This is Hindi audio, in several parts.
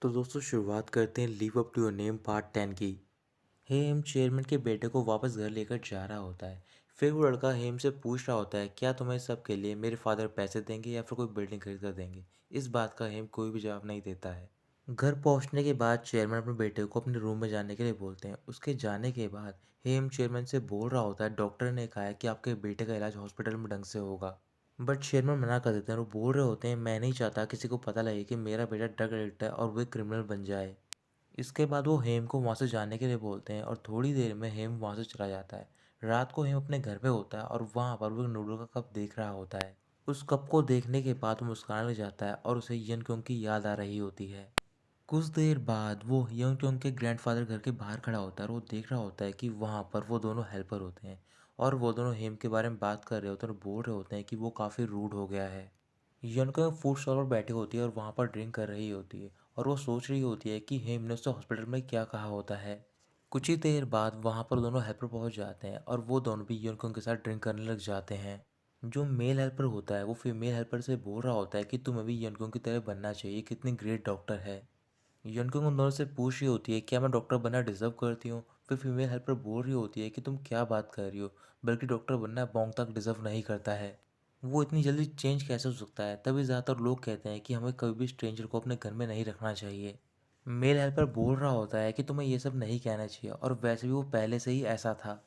तो दोस्तों शुरुआत करते हैं live up to your name part 10 की। हेम चेयरमैन के बेटे को वापस घर लेकर जा रहा होता है। फिर वो लड़का हेम से पूछ रहा होता है, क्या तुम्हें सब के लिए मेरे फादर पैसे देंगे या फिर कोई बिल्डिंग खरीद कर देंगे। इस बात का हेम कोई भी जवाब नहीं देता है। घर पहुंचने के बाद चेयरमैन अपने बेटे को अपने रूम में जाने के लिए बोलते हैं। उसके जाने के बाद हेम चेयरमैन से बोल रहा होता है, डॉक्टर ने कहा है कि आपके बेटे का इलाज हॉस्पिटल में ढंग से होगा। बट चेयरमैन मना कर देते हैं और वो बोल रहे होते हैं, मैं नहीं चाहता किसी को पता लगे कि मेरा बेटा ड्रग एडिक्ट है और वो एक क्रिमिनल बन जाए। इसके बाद वो हेम को वहाँ से जाने के लिए बोलते हैं और थोड़ी देर में हेम वहाँ से चला जाता है। रात को हेम अपने घर पे होता है और वहाँ पर वो एक नूडल का कप देख रहा होता है। उस कप को देखने के बाद वो मुस्कुराने लग जाता है और उसे यन क्योंग की याद आ रही होती है। कुछ देर बाद वो यंग क्योंग के ग्रैंडफादर घर के बाहर खड़ा होता है और वो देख रहा होता है कि वहाँ पर वो दोनों हेल्पर होते हैं और वो दोनों हेम के बारे में बात कर रहे होते हैं और बोल रहे होते हैं कि वो काफ़ी रूड हो गया है। यनको फूड स्टॉल पर बैठी होती है और वहाँ पर ड्रिंक कर रही होती है और वो सोच रही होती है कि हेम ने उससे हॉस्पिटल में क्या कहा होता है। कुछ ही देर बाद वहाँ पर दोनों हेल्पर पहुँच जाते हैं और वो दोनों भी यनको के साथ ड्रिंक करने लग जाते हैं। जो मेल हेल्पर होता है वो फीमेल हेल्पर से बोल रहा होता है कि तुम्हें भी यनको की तरह बनना चाहिए, कितनी ग्रेट डॉक्टर है। यनको उन दोनों से पूछ रही होती है, क्या मैं डॉक्टर बनना डिजर्व करती हूँ। फिर फीमेल हेल्पर बोल रही होती है कि तुम क्या बात कर रही हो, बल्कि डॉक्टर बनना बॉन्ग तक डिजर्व नहीं करता है। वो इतनी जल्दी चेंज कैसे हो सकता है। तभी ज़्यादातर लोग कहते हैं कि हमें कभी भी स्ट्रेंजर को अपने घर में नहीं रखना चाहिए। मेल हेल्पर बोल रहा होता है कि तुम्हें ये सब नहीं कहना चाहिए और वैसे भी वो पहले से ही ऐसा था।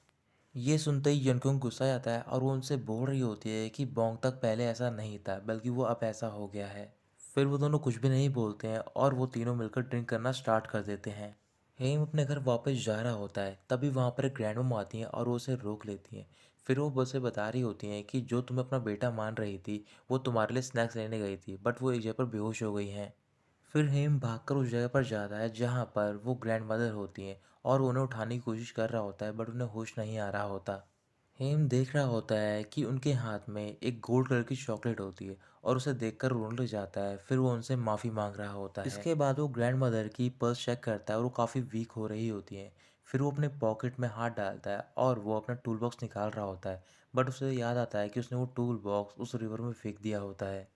ये सुनते ही यनकुंग गुस्सा आता है और वो उनसे बोल रही होती है कि बोंग तक पहले ऐसा नहीं था, बल्कि वो अब ऐसा हो गया है। फिर वो दोनों कुछ भी नहीं बोलते हैं और वो तीनों मिलकर ड्रिंक करना स्टार्ट कर देते हैं। हेम अपने घर वापस जा रहा होता है, तभी वहाँ पर एक ग्रैंड मॉम आती हैं और वो उसे रोक लेती हैं। फिर वो उसे बता रही होती हैं कि जो तुम्हें अपना बेटा मान रही थी वो तुम्हारे लिए स्नैक्स लेने गई थी, बट वो एक जगह पर बेहोश हो गई हैं। फिर हेम भागकर उस जगह पर जाता है जहाँ पर वो ग्रैंड मदर होती हैं और उन्हें उठाने की कोशिश कर रहा होता है, बट उन्हें होश नहीं आ रहा होता। हेम देख रहा होता है कि उनके हाथ में एक गोल्ड कलर की चॉकलेट होती है और उसे देखकर रोने लग जाता है। फिर वो उनसे माफ़ी मांग रहा होता है। इसके बाद वो ग्रैंड मदर की पर्स चेक करता है और वो काफ़ी वीक हो रही होती है। फिर वो अपने पॉकेट में हाथ डालता है और वो अपना टूल बॉक्स निकाल रहा होता है, बट उसे याद आता है कि उसने वो टूल बॉक्स उस रिवर में फेंक दिया होता है।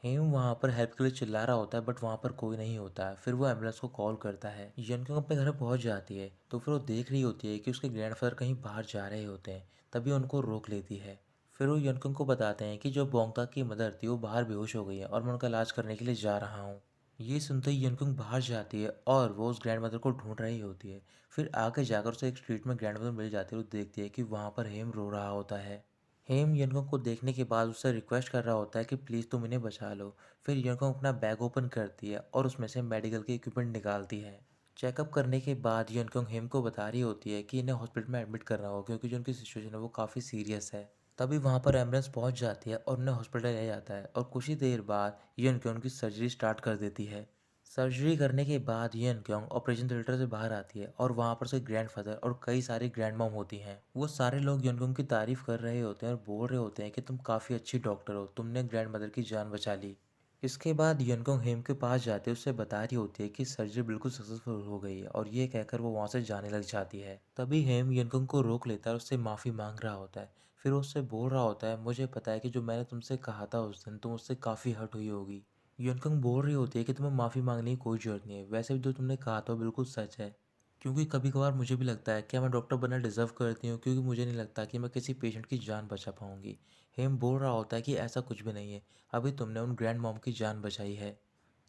हेम वहाँ पर हेल्प के लिए चिल्ला रहा होता है, बट वहाँ पर कोई नहीं होता है। फिर वो एम्बुलेंस को कॉल करता है। यनकोंग अपने घर पहुँच जाती है तो फिर वो देख रही होती है कि उसके ग्रैंडफादर कहीं बाहर जा रहे होते हैं। तभी उनको रोक लेती है। फिर वो यनकोंग को बताते हैं कि जो बोंगता की मदर थी वो बाहर बेहोश हो गई है और मैं उनका इलाज करने के लिए जा रहा हूँ। ये सुनते ही यनकुंग बाहर जाती है और वो उस ग्रैंड मदर को ढूंढ रही होती है। फिर आगे जाकर उसे एक स्ट्रीट में ग्रैंड मदर मिल जाती है और देखती है कि वहाँ पर हेम रो रहा होता है। हेम यनकुंग को देखने के बाद उससे रिक्वेस्ट कर रहा होता है कि प्लीज़ तुम इन्हें बचा लो। फिर यनकुंग अपना बैग ओपन करती है और उसमें से मेडिकल के इक्विपमेंट निकालती है। चेकअप करने के बाद यनकुंग हेम को बता रही होती है कि इन्हें हॉस्पिटल में एडमिट करना होगा क्योंकि जो उनकी सिचुएशन है वो काफ़ी सीरियस है। तभी वहाँ पर एम्बुलेंस पहुँच जाती है और उन्हें हॉस्पिटल ले जाता है और कुछ ही देर बाद यनकुंग उनकी सर्जरी स्टार्ट कर देती है। सर्जरी करने के बाद यन क्योंग ऑपरेशन थिएटर से बाहर आती है और वहाँ पर उसके ग्रैंडफादर और कई सारी ग्रैंड मॉम होती हैं। वो सारे लोग यनकुंग की तारीफ कर रहे होते हैं और बोल रहे होते हैं कि तुम काफ़ी अच्छी डॉक्टर हो, तुमने ग्रैंड मदर की जान बचा ली। इसके बाद यनकुंग हेम के पास जाते उससे बता रही होती है कि सर्जरी बिल्कुल सक्सेसफुल हो गई है और ये कहकर वो वहाँ से जाने लग जाती है। तभी हेम यनकुंग को रोक लेता है और उससे माफ़ी मांग रहा होता है। फिर वो उससे बोल रहा होता है, मुझे पता है कि जो मैंने तुमसे कहा था उस दिन तुम उससे काफ़ी हर्ट हुई होगी। यूनकुंग बोल रही होती है कि तुम्हें माफ़ी मांगने की कोई ज़रूरत नहीं है, वैसे भी जो तुमने कहा था वो बिल्कुल सच है। क्योंकि कभी कभार मुझे भी लगता है क्या मैं डॉक्टर बनना डिज़र्व करती हूँ, क्योंकि मुझे नहीं लगता कि मैं किसी पेशेंट की जान बचा पाऊंगी। हेम बोल रहा होता है कि ऐसा कुछ भी नहीं है, अभी तुमने उन ग्रैंड मॉम की जान बचाई है।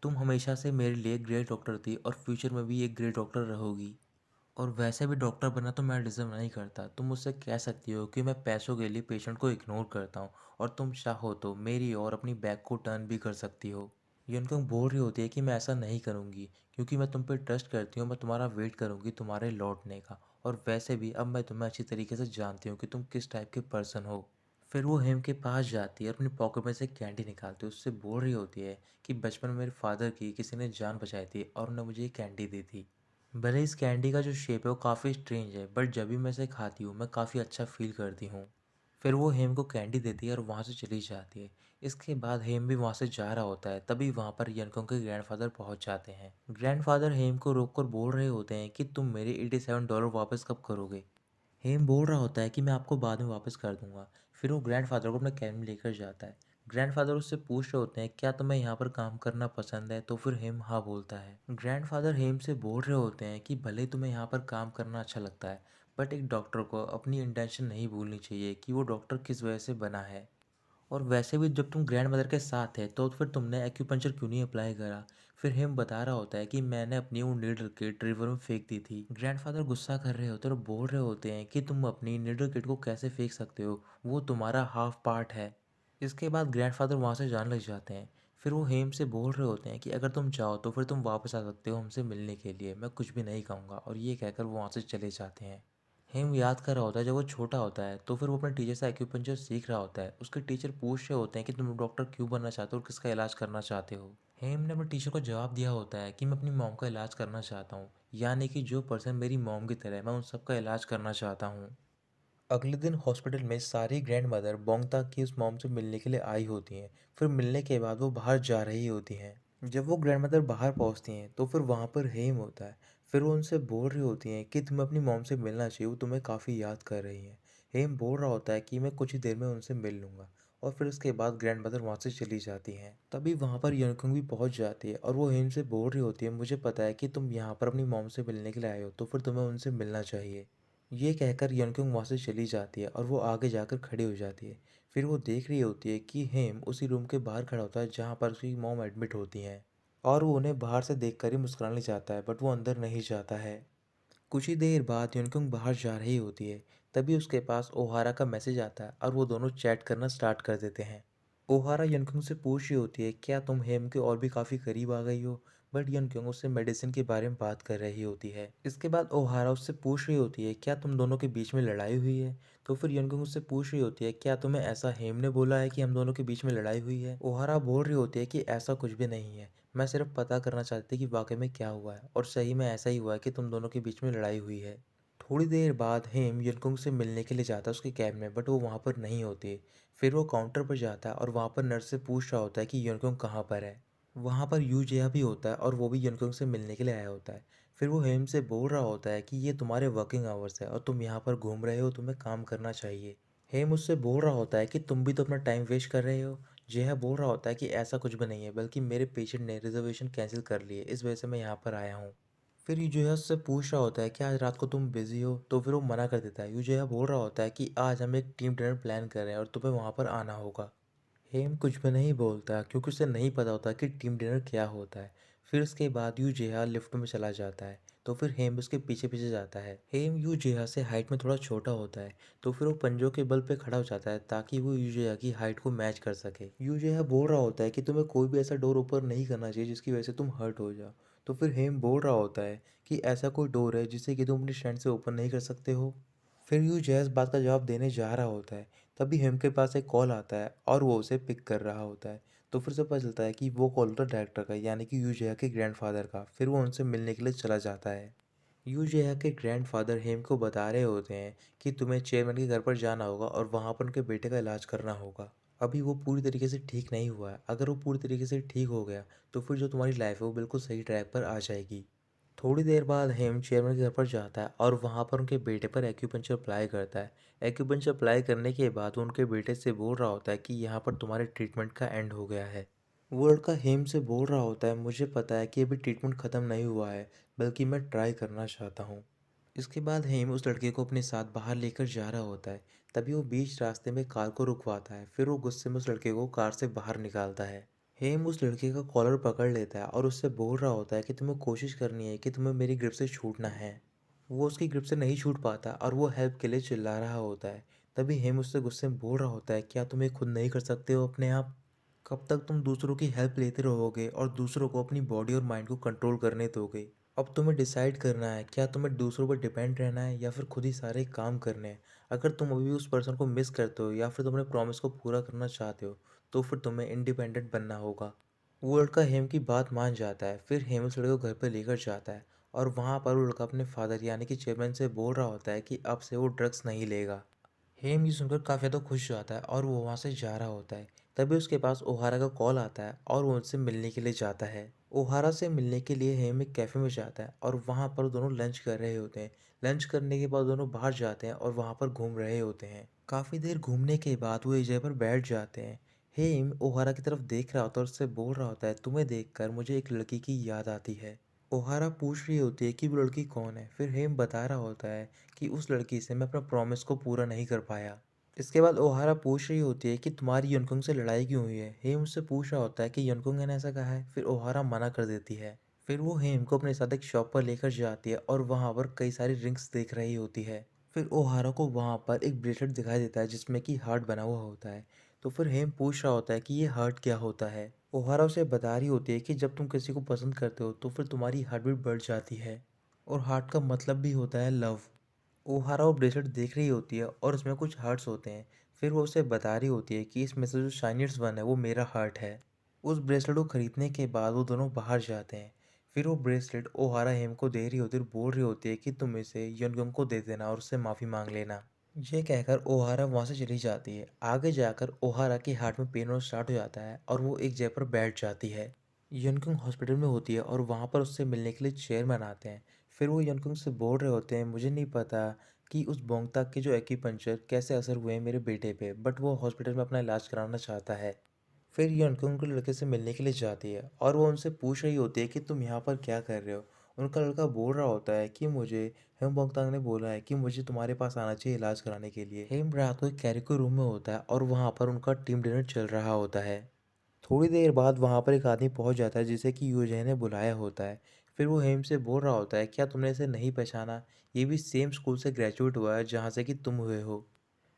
तुम हमेशा से मेरे लिए ग्रेट डॉक्टर थी और फ्यूचर में भी एक ग्रेट डॉक्टर रहोगी। और वैसे भी डॉक्टर बनना तो मैं डिज़र्व नहीं करता। तुम मुझसे कह सकती हो कि मैं पैसों के लिए पेशेंट को इग्नोर करता हूँ और तुम चाहो तो मेरी और अपनी बैक को टर्न भी कर सकती हो। यूनकुंग बोल रही होती है कि मैं ऐसा नहीं करूँगी क्योंकि मैं तुम पे ट्रस्ट करती हूँ, मैं तुम्हारा वेट करूँगी तुम्हारे लौटने का। और वैसे भी अब मैं तुम्हें अच्छी तरीके से जानती हूँ कि तुम किस टाइप के पर्सन हो। फिर वो हेम के पास जाती है और अपनी पॉकेट में से कैंडी निकालती है। उससे बोल रही होती है कि बचपन में मेरे फादर की किसी ने जान बचाई थी और उन्होंने मुझे ये कैंडी दी थी। भले इस कैंडी का जो शेप है वो काफ़ी स्ट्रेंज है, बट जब भी मैं इसे खाती हूँ मैं काफ़ी अच्छा फील करती हूँ। फिर वो हेम को कैंडी देती है और वहाँ से चली जाती है। इसके बाद हेम भी वहाँ से जा रहा होता है, तभी वहाँ पर यनकों के ग्रैंडफादर पहुँच जाते हैं। ग्रैंडफादर हेम को रोककर बोल रहे होते हैं कि तुम मेरे $87 वापस कब करोगे। हेम बोल रहा होता है कि मैं आपको बाद में वापस कर दूंगा। फिर वो ग्रैंडफादर को अपने कैबिन में लेकर जाता है। ग्रैंडफ़ादर उससे पूछ रहे होते हैं, क्या तुम्हें यहाँ पर काम करना पसंद है? तो फिर हेम हाँ बोलता है। ग्रैंडफ़ादर हेम से बोल रहे होते हैं कि भले तुम्हें यहाँ पर काम करना अच्छा लगता है, बट एक डॉक्टर को अपनी इंटेंशन नहीं भूलनी चाहिए कि वो डॉक्टर किस वजह से बना है। और वैसे भी जब तुम ग्रैंडमदर के साथ थे तो फिर तुमने एक्यूपंक्चर क्यों नहीं अप्लाई करा? फिर हिम बता रहा होता है कि मैंने अपनी वो नीडल किट रिवर में फेंक दी थी। ग्रैंडफादर गुस्सा कर रहे होते हैं और बोल रहे होते हैं कि तुम अपनी नीडल किट को कैसे फेंक सकते हो, वो तुम्हारा हाफ पार्ट है। इसके बाद ग्रैंडफादर वहाँ से जाने लग जाते हैं। फिर वो हेम से बोल रहे होते हैं कि अगर तुम चाहो तो फिर तुम वापस आ सकते हो हमसे मिलने के लिए, मैं कुछ भी नहीं कहूँगा, और ये कहकर वो वहाँ से चले जाते हैं। हेम याद कर रहा होता है जब वो छोटा होता है तो फिर वो अपने टीचर से एक्यूपंक्चर सीख रहा होता है। उसके टीचर पूछ रहे होते हैं कि तुम डॉक्टर क्यों बनना चाहते हो और किसका इलाज करना चाहते हो। हेम ने अपने टीचर को जवाब दिया होता है कि मैं अपनी मॉम का इलाज करना चाहता हूँ, यानी कि जो पर्सन मेरी मॉम की तरह है मैं उन सबका इलाज करना चाहता हूँ। अगले दिन हॉस्पिटल में सारी ग्रैंड मदर बोंगता की उस मॉम से मिलने के लिए आई होती हैं। फिर मिलने के बाद वो बाहर जा रही होती हैं। जब वो ग्रैंड मदर बाहर पहुंचती हैं तो फिर वहाँ पर हेम होता है। फिर वो उनसे बोल रही होती हैं कि तुम्हें अपनी मॉम से मिलना चाहिए, वो तुम्हें काफ़ी याद कर रही हैं। हेम बोल रहा होता है कि मैं कुछ ही देर में उनसे मिल लूँगा, और फिर उसके बाद ग्रैंड मदर वहाँ से चली जाती हैं। तभी वहाँ पर यनकुंग भी पहुँच जाती है और वो हेम से बोल रही होती है, मुझे पता है कि तुम यहाँ पर अपनी मॉम से मिलने के लिए आए हो, तो फिर तुम्हें उनसे मिलना चाहिए। ये कहकर यनकुंग वहाँ से चली जाती है और वो आगे जाकर खड़ी हो जाती है। फिर वो देख रही होती है कि हेम उसी रूम के बाहर खड़ा होता है जहाँ पर उसकी मॉम एडमिट होती हैं, और वो उन्हें बाहर से देखकर ही मुस्कुराने जाता है, बट वो अंदर नहीं जाता है। कुछ ही देर बाद यनकुंग बाहर जा रही होती है। तभी उसके पास ओहारा का मैसेज आता है और वो दोनों चैट करना स्टार्ट कर देते हैं। ओहारा यनकुंग से पूछ रही होती है, क्या तुम हेम के और भी काफ़ी करीब आ गई हो? बट यनकुंग उससे मेडिसिन के बारे में बात कर रही होती है। इसके बाद ओहारा उससे पूछ रही होती है, क्या तुम दोनों के बीच में लड़ाई हुई है? तो फिर यनकुंग उससे पूछ रही होती है, क्या तुम्हें ऐसा हेम ने बोला है कि हम दोनों के बीच में लड़ाई हुई है? ओहारा बोल रही होती है कि ऐसा कुछ भी नहीं है, मैं सिर्फ पता करना चाहती थी कि वाकई में क्या हुआ है, और सही में ऐसा ही हुआ है कि तुम दोनों के बीच में लड़ाई हुई है। थोड़ी देर बाद हेम यनकुंग से मिलने के लिए जाता है उसके कैब में, बट वो वहाँ पर नहीं होती। फिर वो काउंटर पर जाता है और वहाँ पर नर्स से पूछ रहा होता है कि यनकुंग कहाँ पर है। वहाँ पर यू जिया भी होता है और वो भी यनकुंग से मिलने के लिए आया होता है। फिर वो हेम से बोल रहा होता है कि ये तुम्हारे वर्किंग आवर्स है और तुम यहाँ पर घूम रहे हो, तुम्हें काम करना चाहिए। हेम उससे बोल रहा होता है कि तुम भी तो अपना टाइम वेस्ट कर रहे हो। जिया बोल रहा होता है कि ऐसा कुछ भी नहीं है, बल्कि मेरे पेशेंट ने रिजर्वेशन कैंसिल कर ली है, इस वजह से मैं यहाँ पर आया हूँ। फिर यूजिया उससे पूछ रहा होता है कि आज रात को तुम बिजी हो? तो फिर वो मना कर देता है। यूजिया बोल रहा होता है कि आज हम एक टीम डिनर प्लान कर रहे हैं और तुम्हें वहाँ पर आना होगा। हेम कुछ भी नहीं बोलता क्योंकि उसे नहीं पता होता कि टीम डिनर क्या होता है। फिर उसके बाद यू जेहा लिफ्ट में चला जाता है, तो फिर हेम उसके पीछे पीछे जाता है। हेम यू जेहा से हाइट में थोड़ा छोटा होता है, तो फिर वो पंजों के बल पे खड़ा हो जाता है ताकि वो यू जेहा की हाइट को मैच कर सके। यू जेहा बोल रहा होता है कि तुम्हें कोई भी ऐसा डोर ओपन नहीं करना चाहिए जिसकी वजह से तुम हर्ट हो जाओ। तो फिर हेम बोल रहा होता है कि ऐसा कोई डोर है जिससे कि तुम अपनी स्ट्रेंथ से ओपन नहीं कर सकते हो। फिर यूँ जय इस बात का जवाब देने जा रहा होता है, तभी हेम के पास एक कॉल आता है और वो उसे पिक कर रहा होता है। तो फिर से पता चलता है कि वो कॉल होता है डायरेक्टर का, यानी कि यू जया के ग्रैंडफादर का। फिर वो उनसे मिलने के लिए चला जाता है। यू जया के ग्रैंडफादर हेम को बता रहे होते हैं कि तुम्हें चेयरमैन के घर पर जाना होगा और वहाँ पर उनके बेटे का इलाज करना होगा। अभी वो पूरी तरीके से ठीक नहीं हुआ है, अगर वो पूरी तरीके से ठीक हो गया तो फिर जो तुम्हारी लाइफ है वो बिल्कुल सही ट्रैक पर आ जाएगी। थोड़ी देर बाद हेम चेयरमैन के घर पर जाता है और वहाँ पर उनके बेटे पर एक्यूपंक्चर अप्लाई करता है। एक्यूपंक्चर अप्लाई करने के बाद वो उनके बेटे से बोल रहा होता है कि यहाँ पर तुम्हारे ट्रीटमेंट का एंड हो गया है। वो लड़का हेम से बोल रहा होता है, मुझे पता है कि अभी ट्रीटमेंट ख़त्म नहीं हुआ है, बल्कि मैं ट्राई करना चाहता हूँ। इसके बाद हेम उस लड़के को अपने साथ बाहर लेकर जा रहा होता है। तभी वो बीच रास्ते में कार को रुकवाता है। फिर वो गुस्से में उस लड़के को कार से बाहर निकालता है। हेम उस लड़के का कॉलर पकड़ लेता है और उससे बोल रहा होता है कि तुम्हें कोशिश करनी है कि तुम्हें मेरी ग्रिप से छूटना है। वो उसकी ग्रिप से नहीं छूट पाता और वो हेल्प के लिए चिल्ला रहा होता है। तभी हेम उससे गुस्से में बोल रहा होता है, क्या तुम ये खुद नहीं कर सकते हो अपने आप? कब तक तुम दूसरों की हेल्प लेते रहोगे और दूसरों को अपनी बॉडी और माइंड को कंट्रोल करने दोगे? अब तुम्हें डिसाइड करना है, क्या तुम्हें दूसरों पर डिपेंड रहना है या फिर खुद ही सारे काम करने हैं। अगर तुम अभी भी उस पर्सन को मिस करते हो या फिर तुम अपने प्रॉमिस को पूरा करना चाहते हो, तो फिर तुम्हें इंडिपेंडेंट बनना होगा। वो लड़का हेम की बात मान जाता है। फिर हेम उस लड़के को घर पर लेकर जाता है और वहाँ पर वो लड़का अपने फादर यानी कि चेयरमैन से बोल रहा होता है कि अब से वो ड्रग्स नहीं लेगा। हेम ये सुनकर काफ़ी ज़्यादा खुश हो जाता है और वो वहाँ से जा रहा होता है। तभी उसके पास ओहारा का कॉल आता है और वो उनसे मिलने के लिए जाता है। ओहारा से मिलने के लिए हेम एक कैफ़े में जाता है और वहाँ पर दोनों लंच कर रहे होते हैं। लंच करने के बाद दोनों बाहर जाते हैं और वहाँ पर घूम रहे होते हैं। काफ़ी देर घूमने के बाद वो एक जगह पर बैठ जाते हैं। हेम ओहारा की तरफ देख रहा होता है और उससे बोल रहा होता है, तुम्हें देखकर मुझे एक लड़की की याद आती है। ओहारा पूछ रही होती है कि वो लड़की कौन है। फिर हेम बता रहा होता है कि उस लड़की से मैं अपना प्रॉमिस को पूरा नहीं कर पाया। इसके बाद ओहारा पूछ रही होती है कि तुम्हारी यनकुंग से लड़ाई क्यों हुई है। हेम उससे पूछ रहा होता है कि यनकुंग ने ऐसा कहा है। फिर ओहारा मना कर देती है। फिर वो हेम को अपने साथ एक शॉप पर लेकर जाती है और वहाँ पर कई सारी रिंग्स देख रही होती है। फिर ओहारा को वहाँ पर एक ब्रेसलेट दिखाई देता है जिसमें कि हार्ट बना हुआ होता है। तो फिर हेम पूछ रहा होता है कि ये हार्ट क्या होता है। ओहारा उसे बता रही होती है कि जब तुम किसी को पसंद करते हो तो फिर तुम्हारी हार्ट बीट बढ़ जाती है, और हार्ट का मतलब भी होता है लव। ओहारा वो ब्रेसलेट देख रही होती है और उसमें कुछ हार्ट्स होते हैं। फिर वो उसे बता रही होती है कि इसमें से जो शाइनियर्स वन है वो मेरा हार्ट है। उस ब्रेसलेट को खरीदने के बाद वो दोनों बाहर जाते हैं। फिर वो ब्रेसलेट ओहारा हेम को दे रही होती है और बोल रही होती है कि तुम इसे यनगंग को दे देना और उससे माफ़ी मांग लेना। ये कहकर ओहारा वहाँ से चली जाती है। आगे जाकर ओहारा के हार्ट में पेन होना स्टार्ट हो जाता है और वो एक जगह पर बैठ जाती है। यनकुंग हॉस्पिटल में होती है और वहाँ पर उससे मिलने के लिए चेयरमैन आते हैं। फिर वो यनकुंग से बोल रहे होते हैं, मुझे नहीं पता कि उस बोंगताक के जो एक्यूपंक्चर कैसे असर हुए हैं मेरे बेटे पे, बट वो हॉस्पिटल में अपना इलाज कराना चाहता है। फिर यनकुंग के लड़के से मिलने के लिए जाती है और वो उनसे पूछ रही होती है कि तुम यहाँ पर क्या कर रहे हो। उनका लड़का बोल रहा होता है कि मुझे हेम बोंगतांग ने बोला है कि मुझे तुम्हारे पास आना चाहिए इलाज कराने के लिए। हेम रात को एक कैरिको रूम में होता है और वहाँ पर उनका टीम डिनर चल रहा होता है। थोड़ी देर बाद वहाँ पर एक आदमी पहुँच जाता है जिसे कि यूजे ने बुलाया होता है। फिर वो हेम से बोल रहा होता है, क्या तुमने इसे नहीं पहचाना? ये भी सेम स्कूल से ग्रेजुएट हुआ है जहाँ से कि तुम हुए हो।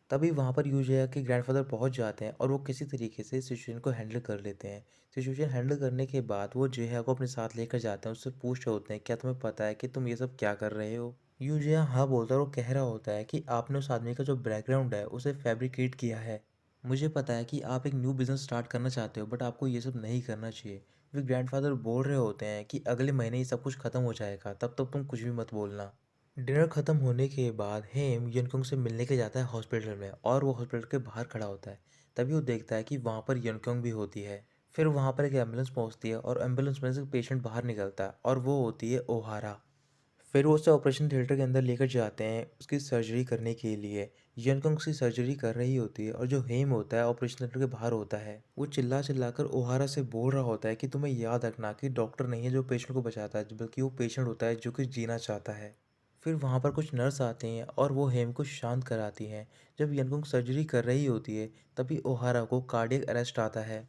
तभी वहाँ पर यूजिया के ग्रैंडफादर पहुँच जाते हैं और वो किसी तरीके से सिचुएशन को हैंडल कर लेते हैं। सिचुएशन हैंडल करने के बाद वो जेहा को अपने साथ लेकर जाते हैं। उससे पूछ रहे होते हैं, क्या तुम्हें पता है कि तुम ये सब क्या कर रहे हो? यूजिया हाँ बोलता है और वो कह रहा होता है कि आपने उस आदमी का जो बैकग्राउंड है उसे फैब्रिकेट किया है। मुझे पता है कि आप एक न्यू बिज़नेस स्टार्ट करना चाहते हो, बट आपको ये सब नहीं करना चाहिए। फिर ग्रैंडफादर बोल रहे होते हैं कि अगले महीने ही सब कुछ ख़त्म हो जाएगा, तब तक तुम कुछ भी मत बोलना। डिनर ख़त्म होने के बाद हेम यनकुंग से मिलने के जाता है हॉस्पिटल में और वो हॉस्पिटल के बाहर खड़ा होता है। तभी वो देखता है कि वहाँ पर यनकुंग भी होती है। फिर वहाँ पर एक एम्बुलेंस पहुँचती है और एम्बुलेंस में से एक पेशेंट बाहर निकलता है और वो होती है ओहारा। फिर वो उसे ऑपरेशन थिएटर के अंदर लेकर जाते हैं उसकी सर्जरी करने के लिए। यनकुंग उसकी सर्जरी कर रही होती है और जो हेम होता है ऑपरेशन थिएटर के बाहर होता है। वो चिल्ला चिल्लाकर ओहारा से बोल रहा होता है कि तुम्हें याद रखना कि डॉक्टर नहीं है जो पेशेंट को बचाता है, बल्कि वो पेशेंट होता है जो कि जीना चाहता है। फिर वहाँ पर कुछ नर्स आती हैं और वो हेम को शांत कराती हैं। जब यनकुंग सर्जरी कर रही होती है तभी ओहारा को कार्डियक अरेस्ट आता है।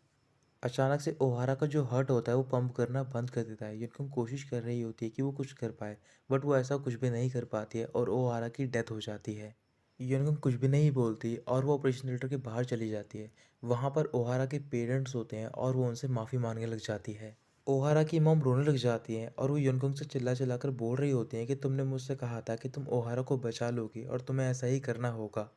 अचानक से ओहारा का जो हार्ट होता है वो पंप करना बंद कर देता है। यनकुंग कोशिश कर रही होती है कि वो कुछ कर पाए, बट वो ऐसा कुछ भी नहीं कर पाती है और ओहारा की डेथ हो जाती है। यनकुंग कुछ भी नहीं बोलती और वो ऑपरेशन थिएटर के बाहर चली जाती है। वहाँ पर ओहारा के पेरेंट्स होते हैं और वो उनसे माफ़ी मांगने लग जाती है। ओहारा की मॉम रोने लग जाती हैं और वो यनकुंग से चिल्ला चिल्लाकर बोल रही होती हैं कि तुमने मुझसे कहा था कि तुम ओहारा को बचा लोगी और तुम्हें ऐसा ही करना होगा।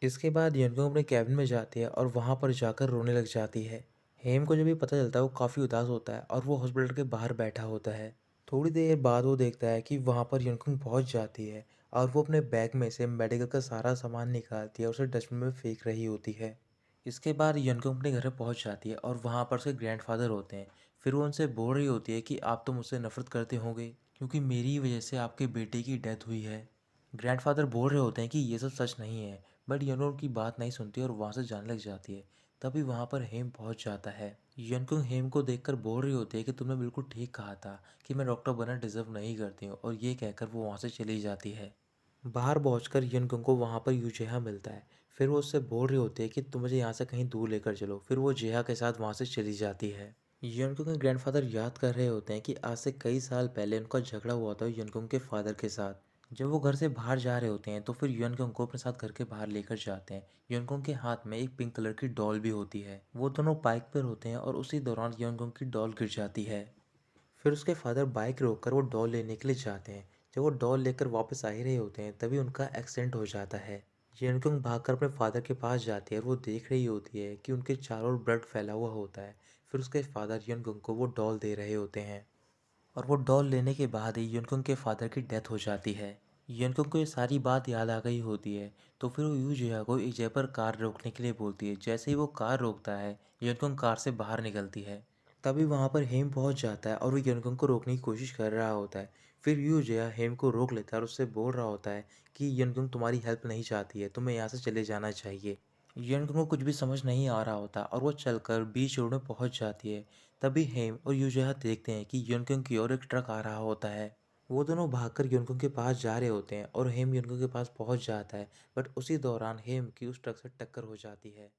इसके बाद यनकुंग अपने कैबिन में जाती है और वहाँ पर जाकर रोने लग जाती है। हेम को जब ये पता चलता है वो काफ़ी उदास होता है और वो हॉस्पिटल के बाहर बैठा होता है। थोड़ी देर बाद वो देखता है कि वहाँ पर यनकुंग पहुँच जाती है और वो अपने बैग में से मेडिकल का सारा सामान निकालती है और उसे डस्टबिन में फेंक रही होती है। इसके बाद यनकुंग अपने घर पहुँच जाती है और वहाँ पर उसके ग्रैंडफादर होते हैं। फिर वो उनसे बोल रही होती है कि आप तो मुझसे नफरत करते होंगे क्योंकि मेरी वजह से आपके बेटे की डेथ हुई है। ग्रैंडफादर बोल रहे होते हैं कि ये सब सच नहीं है, बट यनकुंग उनकी बात नहीं सुनती और वहाँ से जाने लग जाती है। तभी वहाँ पर हेम पहुँच जाता है। यनकुंग हेम को देखकर बोल रही होती है कि तुमने बिल्कुल ठीक कहा था कि मैं डॉक्टर बनना डिजर्व नहीं करती हूँ, और ये कहकर वो वहाँ से चली जाती है। बाहर पहुंचकर यनकुंग को वहाँ पर यूजेहा मिलता है। फिर वो उससे बोल रही होती है कि तुम मुझे यहाँ से कहीं दूर लेकर चलो। फिर वो जेहा के साथ वहाँ से चली जाती है। यनकुंग के ग्रैंडफादर याद कर रहे होते हैं कि आज से कई साल पहले उनका झगड़ा हुआ था यनकुंग के फादर के साथ। जब वो घर से बाहर जा रहे होते हैं तो फिर यनकुंग को अपने साथ घर के बाहर लेकर जाते हैं। यनकुंग के हाथ में एक पिंक कलर की डॉल भी होती है। वो दोनों बाइक पर होते हैं और उसी दौरान यनकुंग की डॉल गिर जाती है। फिर उसके फादर बाइक रोककर वो डॉल लेने के लिए जाते हैं। जब वो डॉल लेकर वापस आ ही रहे होते हैं तभी उनका एक्सीडेंट हो जाता है। यनकुंग भागकर अपने फादर के पास जाती है और वो देख रही होती है कि उनके चारों ओर ब्लड फैला हुआ होता है। फिर उसके फादर यनकुंग को वो डॉल दे रहे होते हैं और वो डॉल लेने के बाद ही यनकुंग के फादर की डेथ हो जाती है। यनकुंग को ये सारी बात याद आ गई होती है। तो फिर वो यूजिया को एक जगह पर कार रोकने के लिए बोलती है। जैसे ही वो कार रोकता है यनकुंग कार से बाहर निकलती है। तभी वहाँ पर हेम पहुँच जाता है और वो यनकुंग को रोकने की कोशिश कर रहा होता है। फिर यूजिया हेम को रोक लेता है और उससे बोल रहा होता है कि यनकुंग तुम्हारी हेल्प नहीं चाहती है, तुम्हें यहाँ से चले जाना चाहिए। यनकुंग को कुछ भी समझ नहीं आ रहा होता और वो चलकर बीच रोड में पहुंच जाती है। तभी हेम और यूजहा देखते हैं कि यनकुंग की ओर एक ट्रक आ रहा होता है। वो दोनों भागकर यनकुंग के पास जा रहे होते हैं और हेम यनकुंग के पास पहुंच जाता है। बट उसी दौरान हेम की उस ट्रक से टक्कर हो जाती है।